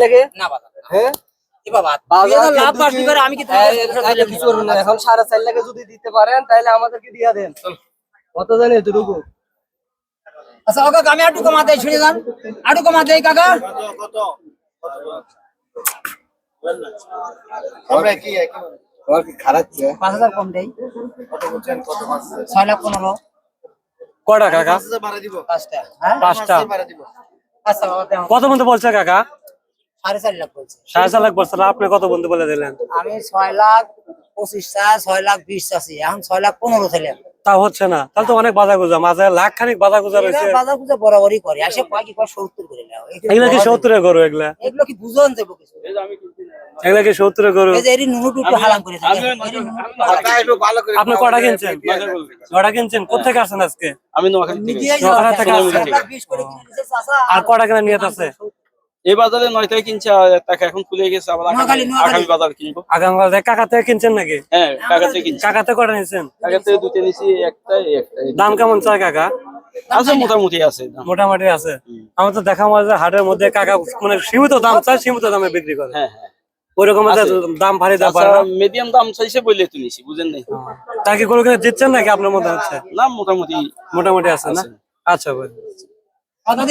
লাগে না বাবা হ্যাঁ কি বাবা লাভ বাড়তি করে আমি কি কিছু করবো না এখন 4.5 লাখে যদি দিতে পারেন তাহলে আমাদেরকে দিয়ে দেন কত জানি এতটুকু আচ্ছা কাকা আমি একটু কমাতে ছেড়ে যান একটু কমাতে কাকা আমরা কি তোমার কি খারাপ 5000 কম দেই কত বলছেন কত মাস 6,15,000 কয়টা কাকা? 5000 বাড়া দিব পাঁচটা হ্যাঁ 5টা। বাড়া দিব আচ্ছা বাবা দেন কত বন্ধু বলছে কাকা? 4.5 লাখ বলছে 4.5 লাখ বলছিল, আপনি কত বন্ধু বলে দিলেন? আমি 6,25,000 6,20,000 চাচ্ছি এখন 6,15,000 ছিলাম তা হচ্ছে না, তাহলে তো অনেক বাধা গুজা, মাঝে লাখ খানিক বাধা গুজা রয়েছে। বাজার পূজা বরাবরই করে আসে কয় কি কয় 70 করে নাও এগুলা কি 70-এর গরু? এগুলা এগুলো কি বুঝন দেব কিছু এগুলা কি 70-এর গরু? এই যে এরি নুনুটু একটু হালাম করে থাকে কথা একটু ভালো করে আপনি কটা কিনছেন? কটা কিনছেন? কোথেকে আসেন আজকে? আমি নোয়াখালী থেকে। নোয়াখালী থেকে আসছেন? 20 করে কিনে দিছে চাচা আর কটা কেনা নিয়ত আছে? এই বাজারে 9 থেকে কিনছে, টাকা এখন খুলে গেছে, আবার নোয়াখালী। আগামী বাজার কিনবো। আগামীকাল থেকে কাকা থেকে কিনছেন নাকি? হ্যাঁ, কাকাতে কিনছি। কাকাতে কটা নিয়েছেন? কাকাতে দুটো নিছি, একটাই। দাম কেমন চায় কাকা? আছে মোটামুটি আছে দাম। মোটামুটি আছে। আমার তো দেখা যায় হাটের মধ্যে কাকা মানে সীমিত দাম চায়, সীমিত দামে বিক্রি করে। হ্যাঁ হ্যাঁ। ওইরকম দাম ভারী দাম পারে না। মিডিয়াম দাম চাইছে বললে তো নিছি, বুঝেন নাই? তা কি গরু কিনে দিচ্ছেন নাকি আপনার মধ্যে হচ্ছে? না মোটামুটি মোটামুটি আছে না? আচ্ছা ভাই। কত দিলে